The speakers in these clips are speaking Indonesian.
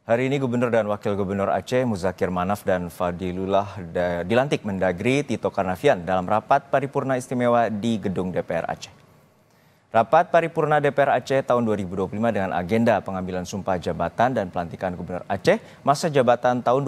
Hari ini Gubernur dan Wakil Gubernur Aceh Muzakir Manaf dan Fadilullah dilantik Mendagri Tito Karnavian dalam rapat paripurna istimewa di Gedung DPR Aceh. Rapat paripurna DPR Aceh tahun 2025 dengan agenda pengambilan sumpah jabatan dan pelantikan Gubernur Aceh masa jabatan tahun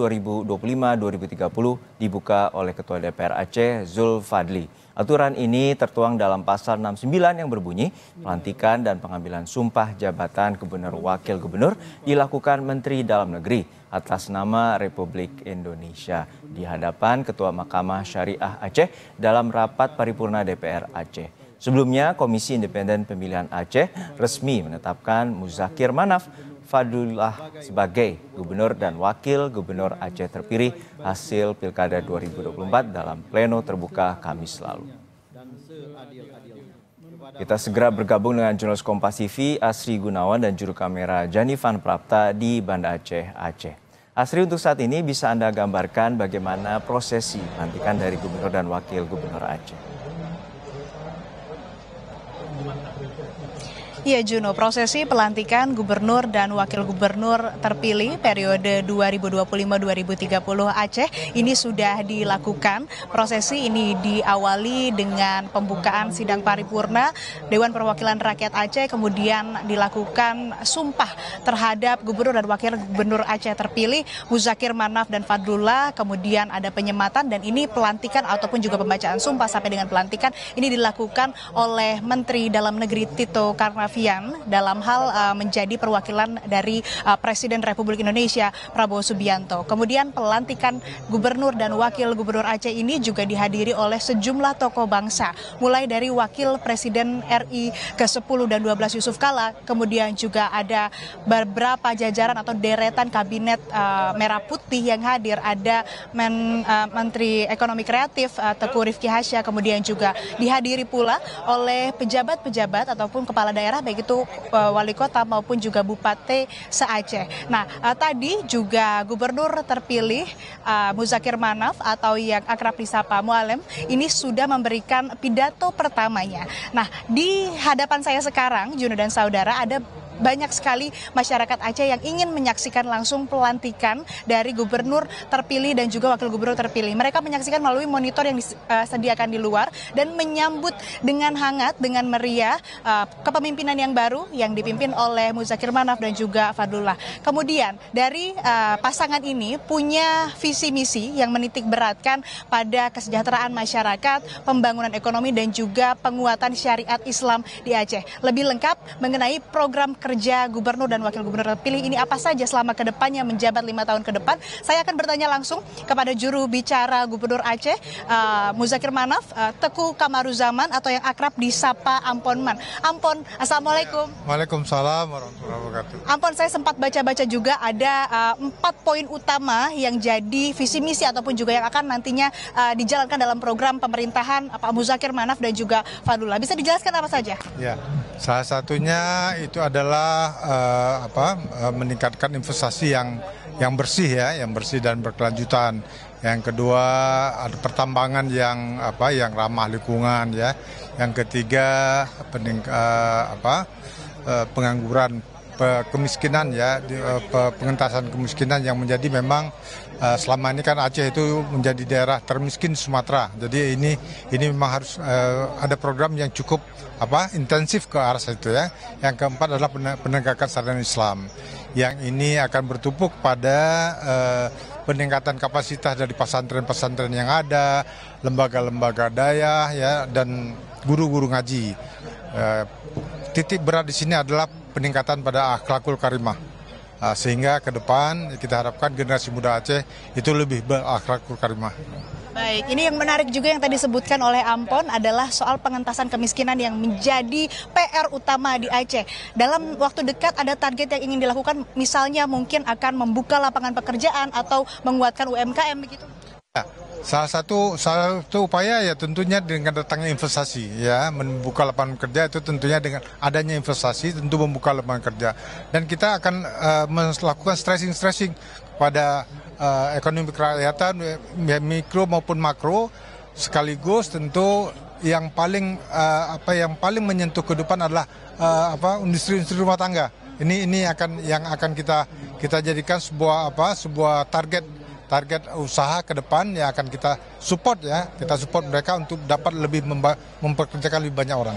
2025-2030 dibuka oleh Ketua DPR Aceh Zul Fadli. Aturan ini tertuang dalam pasal 69 yang berbunyi pelantikan dan pengambilan sumpah jabatan Gubernur Wakil Gubernur dilakukan Menteri Dalam Negeri atas nama Republik Indonesia di hadapan Ketua Mahkamah Syariah Aceh dalam rapat paripurna DPR Aceh. Sebelumnya, Komisi Independen Pemilihan Aceh resmi menetapkan Muzakir Manaf Fadilullah sebagai Gubernur dan Wakil Gubernur Aceh terpilih hasil Pilkada 2024 dalam pleno terbuka Kamis lalu. Kita segera bergabung dengan jurnalis Kompas TV Asri Gunawan dan juru kamera Janifan Prapta di Banda Aceh, Aceh. Asri, untuk saat ini bisa Anda gambarkan bagaimana prosesi pelantikan dari Gubernur dan Wakil Gubernur Aceh? Iya Juno, prosesi pelantikan gubernur dan wakil gubernur terpilih periode 2025-2030 Aceh ini sudah dilakukan. Prosesi ini diawali dengan pembukaan sidang paripurna Dewan Perwakilan Rakyat Aceh, kemudian dilakukan sumpah terhadap gubernur dan wakil gubernur Aceh terpilih Muzakir Manaf dan Fadlullah, kemudian ada penyematan dan ini pelantikan ataupun juga pembacaan sumpah sampai dengan pelantikan ini dilakukan oleh Menteri Dalam Negeri Tito Karnavian dalam hal menjadi perwakilan dari Presiden Republik Indonesia Prabowo Subianto. Kemudian pelantikan gubernur dan wakil gubernur Aceh ini juga dihadiri oleh sejumlah tokoh bangsa, mulai dari Wakil Presiden RI ke-10 dan 12 Yusuf Kala, kemudian juga ada beberapa jajaran atau deretan kabinet Merah Putih yang hadir, ada Menteri Ekonomi Kreatif Teuku Rifki Hasya, kemudian juga dihadiri pula oleh pejabat-pejabat ataupun kepala daerah baik itu wali kota maupun juga bupati se-Aceh. Nah, tadi juga gubernur terpilih Muzakir Manaf atau yang akrab disapa Mualem ini sudah memberikan pidato pertamanya. Nah, di hadapan saya sekarang Juno dan saudara ada banyak sekali masyarakat Aceh yang ingin menyaksikan langsung pelantikan dari gubernur terpilih dan juga wakil gubernur terpilih. Mereka menyaksikan melalui monitor yang disediakan di luar dan menyambut dengan hangat, dengan meriah kepemimpinan yang baru yang dipimpin oleh Muzakir Manaf dan juga Fadlullah. Kemudian dari pasangan ini punya visi misi yang menitik beratkan pada kesejahteraan masyarakat, pembangunan ekonomi dan juga penguatan syariat Islam di Aceh. Lebih lengkap mengenai program kerja gubernur dan wakil gubernur terpilih ini apa saja selama kedepannya menjabat 5 tahun ke depan. Saya akan bertanya langsung kepada juru bicara Gubernur Aceh Muzakir Manaf, Teku Kamaruzaman atau yang akrab disapa Amponman. Ampon, Assalamualaikum. Waalaikumsalam warahmatullahi wabarakatuh. Ampon, saya sempat baca-baca juga ada 4 poin utama yang jadi visi misi ataupun juga yang akan nantinya dijalankan dalam program pemerintahan Pak Muzakir Manaf dan juga Fadlullah. Bisa dijelaskan apa saja? Ya, salah satunya itu adalah meningkatkan investasi yang bersih ya, yang bersih dan berkelanjutan. Yang kedua ada pertambangan yang ramah lingkungan ya. Yang ketiga pengangguran, kemiskinan ya, pengentasan kemiskinan yang menjadi memang selama ini kan Aceh itu menjadi daerah termiskin Sumatera. Jadi ini memang harus ada program yang cukup intensif ke arah situ ya. Yang keempat adalah penegakan syariat Islam. Yang ini akan bertumpu pada peningkatan kapasitas dari pesantren-pesantren yang ada, lembaga-lembaga daya ya, dan guru-guru ngaji. Titik berat di sini adalah peningkatan pada akhlakul karimah. Sehingga ke depan kita harapkan generasi muda Aceh itu lebih berakhlakul karimah. Baik, ini yang menarik juga yang tadi disebutkan oleh Ampon adalah soal pengentasan kemiskinan yang menjadi PR utama di Aceh. Dalam waktu dekat ada target yang ingin dilakukan, misalnya mungkin akan membuka lapangan pekerjaan atau menguatkan UMKM begitu? Ya, salah satu upaya ya tentunya dengan datangnya investasi ya, membuka lapangan kerja itu tentunya dengan adanya investasi tentu membuka lapangan kerja. Dan kita akan melakukan stressing pada ekonomi kerakyatan mikro maupun makro, sekaligus tentu yang paling menyentuh kehidupan adalah industri rumah tangga. Ini yang akan kita kita jadikan sebuah target usaha ke depan yang akan kita support ya. Kita support mereka untuk dapat lebih mempekerjakan lebih banyak orang.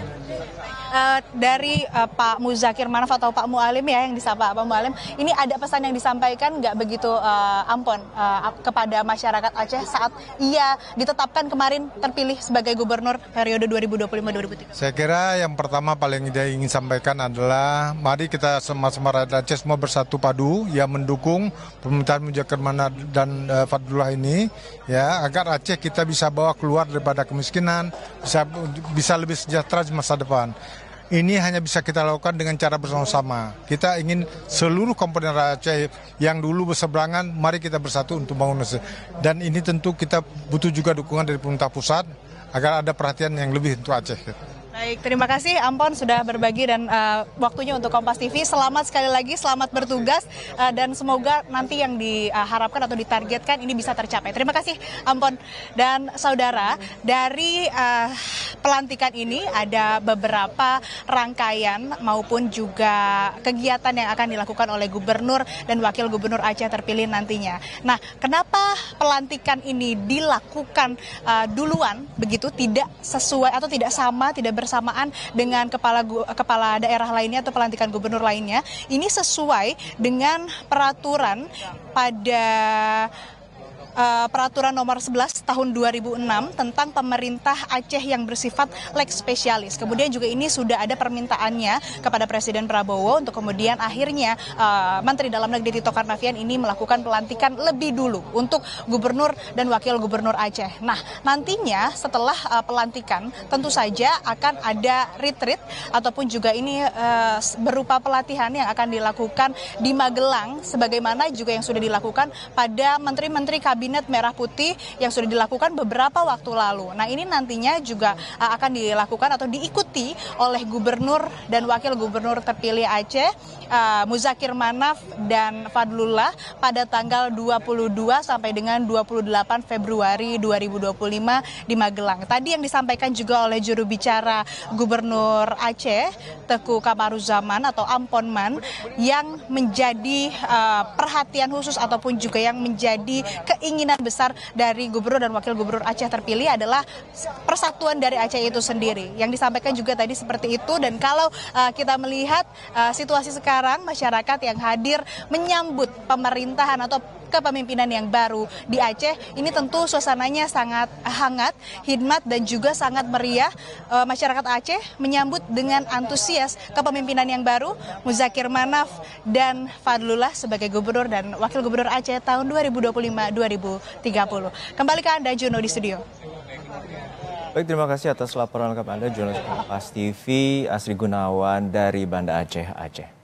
Dari Pak Muzakir Manaf atau Pak Mualim ya yang disapa Pak Mualim, ini ada pesan yang disampaikan nggak begitu Ampon kepada masyarakat Aceh saat ia ditetapkan kemarin terpilih sebagai gubernur periode 2025-2030? Saya kira yang pertama paling dia ingin sampaikan adalah mari kita sama-sama rakyat Aceh semua bersatu padu yang mendukung pemerintahan Muzakir Manaf dan Fadlullah ini ya, agar Aceh kita bisa bawa keluar daripada kemiskinan, bisa lebih sejahtera di masa depan. Ini hanya bisa kita lakukan dengan cara bersama-sama. Kita ingin seluruh komponen rakyat Aceh yang dulu berseberangan, mari kita bersatu untuk bangun Aceh. Dan ini tentu kita butuh juga dukungan dari pemerintah pusat agar ada perhatian yang lebih untuk Aceh. Baik, terima kasih Ampon sudah berbagi dan waktunya untuk Kompas TV. Selamat sekali lagi, selamat bertugas dan semoga nanti yang diharapkan atau ditargetkan ini bisa tercapai. Terima kasih Ampon. Dan saudara, dari pelantikan ini ada beberapa rangkaian maupun juga kegiatan yang akan dilakukan oleh Gubernur dan Wakil Gubernur Aceh terpilih nantinya. Nah, kenapa pelantikan ini dilakukan duluan begitu, tidak sesuai atau tidak sama, tidak bersamaan dengan kepala daerah lainnya atau pelantikan gubernur lainnya? Ini sesuai dengan peraturan pada peraturan nomor 11 tahun 2006 tentang pemerintah Aceh yang bersifat lex spesialis. Kemudian juga ini sudah ada permintaannya kepada Presiden Prabowo untuk kemudian akhirnya Menteri Dalam Negeri Tito Karnavian ini melakukan pelantikan lebih dulu untuk gubernur dan wakil gubernur Aceh. Nah, nantinya setelah pelantikan tentu saja akan ada retreat ataupun juga ini berupa pelatihan yang akan dilakukan di Magelang sebagaimana juga yang sudah dilakukan pada menteri-menteri kabinet Merah Putih yang sudah dilakukan beberapa waktu lalu. Nah, ini nantinya juga akan dilakukan atau diikuti oleh gubernur dan wakil gubernur terpilih Aceh, Muzakir Manaf dan Fadlullah pada tanggal 22 sampai dengan 28 Februari 2025 di Magelang. Tadi yang disampaikan juga oleh juru bicara Gubernur Aceh, Teuku Kamaruzzaman atau Amponman, yang menjadi perhatian khusus ataupun juga yang menjadi keinginan besar dari gubernur dan wakil gubernur Aceh terpilih adalah persatuan dari Aceh itu sendiri. Yang disampaikan juga tadi seperti itu, dan kalau kita melihat situasi sekarang, masyarakat yang hadir menyambut pemerintahan atau kepemimpinan yang baru di Aceh, ini tentu suasananya sangat hangat, hikmat dan juga sangat meriah. Masyarakat Aceh menyambut dengan antusias kepemimpinan yang baru Muzakir Manaf dan Fadlullah sebagai gubernur dan wakil gubernur Aceh tahun 2025-2030. Kembali ke Anda, Juno, di studio. Baik, terima kasih atas laporan lengkap Anda, jurnalis Kompas TV, Asri Gunawan dari Banda Aceh, Aceh.